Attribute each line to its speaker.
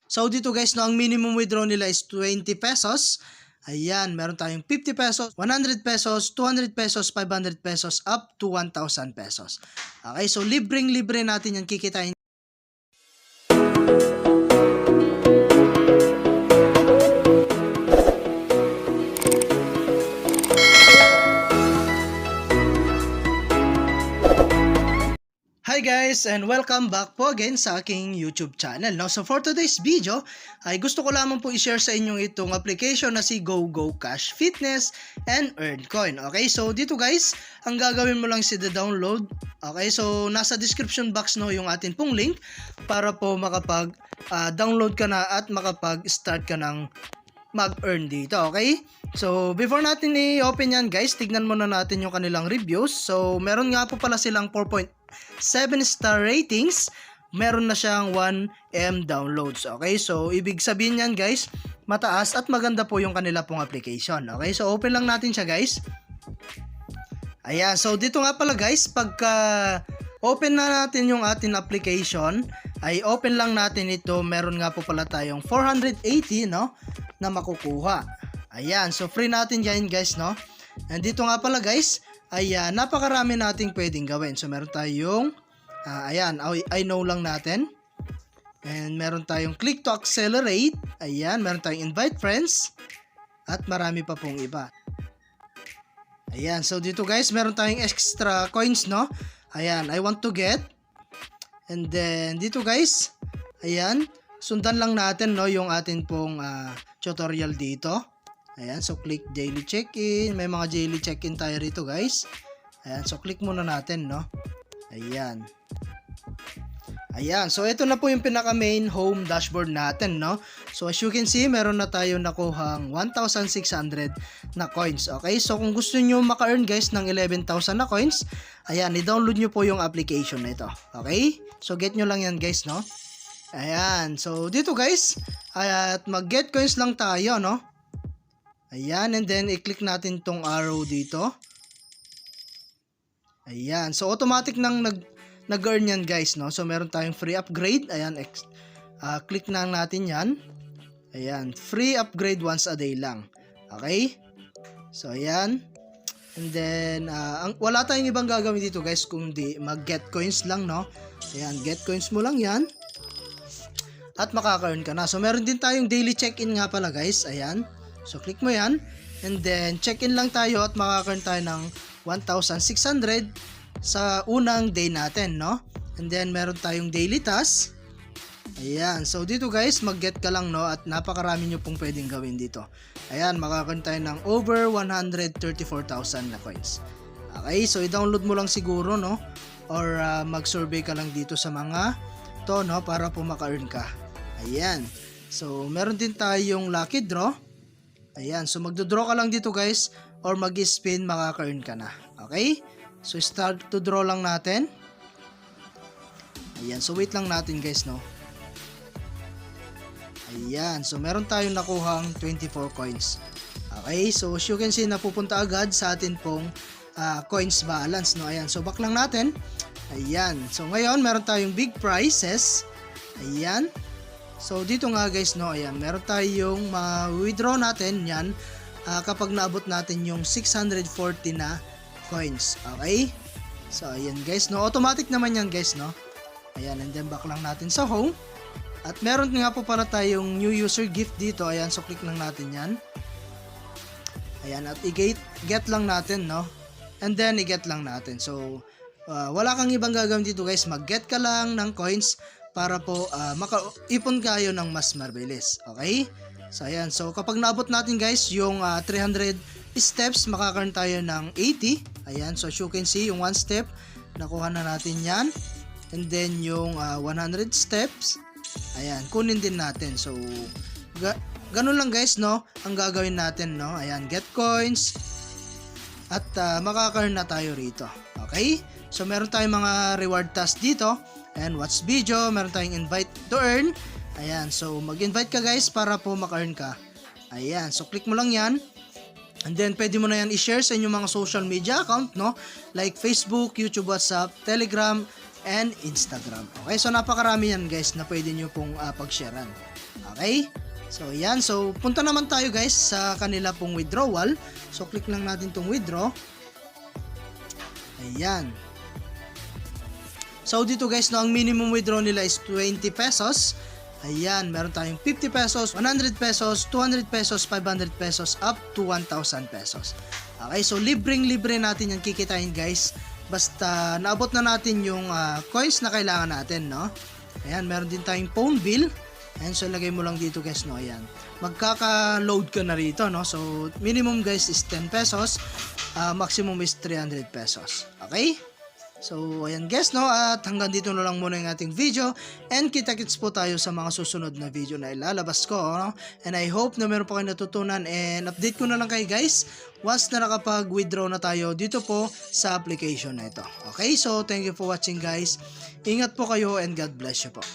Speaker 1: So dito guys, no, ang minimum withdraw nila is 20 pesos. Ayan, meron tayong 50 pesos, 100 pesos, 200 pesos, 500 pesos, up to 1,000 pesos. Okay, so libreng-libre natin yan kikitain. Hi guys, and welcome back po again sa aking YouTube channel. No? So for today's video, ay gusto ko lamang po i-share sa inyo itong application na si GoGo Cash Fitness and Earn Coin. Okay, so dito guys, ang gagawin mo lang si download. Okay, so nasa description box no yung atin pong link para po makapag-download ka na at makapag-start ka ng mag-earn dito, okay? So, before natin i-open yan guys, tignan muna natin yung kanilang reviews. So, meron nga po pala silang 4.7 star ratings. Meron na siyang 1M downloads, okay? So, ibig sabihin yan guys, mataas at maganda po yung kanila pong application, okay? So, open lang natin siya guys. Ayan, so dito nga pala guys, pagka open na natin yung ating application, ay open lang natin ito, meron nga po pala tayong 480 no, na makukuha. Ayan, so free natin yan guys no. And dito nga pala guys, ay napakarami nating pwedeng gawin. So meron tayong, ayan, I know lang natin. And meron tayong click to accelerate. Ayan, meron tayong invite friends. At marami pa pong iba. Ayan, so dito guys, meron tayong extra coins no. Ayan, I want to get. And then dito guys, ayan, sundan lang natin no yung atin pong tutorial dito. Ayan, so click daily check-in. May mga daily check-in tayo rito guys. Ayan, so click muna natin no. Ayan. Ayan, so ito na po yung pinaka main home dashboard natin no. So as you can see, meron na tayo nakuhang 1,600 na coins. Okay, so kung gusto nyo maka-earn guys ng 11,000 na coins, ayan, i-download nyo po yung application na ito. Okay, so get nyo lang yan guys no. Ayan, so dito guys, at mag-get coins lang tayo no. Ayan, and then i-click natin tong arrow dito. Ayan, so automatic nang nag-earn yan guys no. So meron tayong free upgrade. Ayan, click na natin yan. Ayan, free upgrade once a day lang. Okay, so ayan. And then wala tayong ibang gagawin dito guys kundi mag-get coins lang no. Ayan, get coins mo lang yan at makaka-earn ka na. So meron din tayong daily check-in nga pala guys. Ayan, so click mo yan and then check-in lang tayo at makaka-earn tayo ng 1,600 sa unang day natin no. And then meron tayong daily task. Ayan, so dito guys, mag-get ka lang no at napakarami nyo pong pwedeng gawin dito. Ayan, makaka-earn tayo ng over 134,000 na coins. Okay, so i-download mo lang siguro no or mag-survey ka lang dito sa mga to no para po maka-earn ka. Ayan, so meron din tayong lucky draw. Ayan, so magdo-draw ka lang dito guys or mag-spin, makaka-earn ka na. Okay, so start to draw lang natin. Ayan, so wait lang natin guys no. Ayan, so meron tayong nakuhang 24 coins. Okay, so as you can see, napupunta agad sa atin pong coins balance no. Ayan, so back lang natin. Ayan, so ngayon meron tayong big prizes. Ayan, so dito nga guys no, ayan, meron tayong withdraw natin yan kapag naabot natin yung 640 na coins. Okay, so ayan guys no, automatic naman yan guys no. Ayan, and then back lang natin sa home. At meron nga po para tayong new user gift dito. Ayan, so click lang natin yan. Ayan, at i-get lang natin no. And then i-get lang natin. So wala kang ibang gagawin dito guys, mag-get ka lang ng coins para po makaipon kayo ng mas mabilis. Okay, so ayan, so kapag naabot natin guys yung 300 steps, makakaroon tayo ng 80. Ayan, so as you can see, yung 1 step nakuha na natin yan. And then yung 100 steps, ayan, kunin din natin. So ganun lang guys no ang gagawin natin no. Ayan, get coins at makaka-earn na tayo rito. Okay, so meron tayong mga reward task dito. And watch video, meron tayong invite to earn. Ayan, so mag-invite ka guys para po maka-earn ka. Ayan, so click mo lang yan. And then pwede mo na yan i-share sa inyong mga social media account no, like Facebook, YouTube, WhatsApp, Telegram, and Instagram. Okay, so napakarami yan guys na pwede nyo pong pag-sharean. Okay? So, yan. So, punta naman tayo guys sa kanila pong withdrawal. So, click lang natin tong withdraw. Ayan. So, dito guys, no, ang minimum withdraw nila is 20 pesos. Ayan, meron tayong 50 pesos, 100 pesos, 200 pesos, 500 pesos, up to 1,000 pesos. Okay, so libreng-libre natin yan kikitain guys. Basta naabot na natin yung coins na kailangan natin, no? Ayan, meron din tayong phone bill. Ayan, so lagay mo lang dito guys, no? Ayan. Magkaka-load ka na rito, no? So, minimum guys is 10 pesos. Maximum is 300 pesos. Okay? So, ayan guys, no? At hanggang dito na lang muna yung ating video. And kita-kits po tayo sa mga susunod na video na ilalabas ko, no? And I hope na meron pa kayo natutunan. And update ko na lang kayo guys once na nakapag-withdraw na tayo dito po sa application na ito. Okay? So, thank you for watching guys. Ingat po kayo and God bless you po.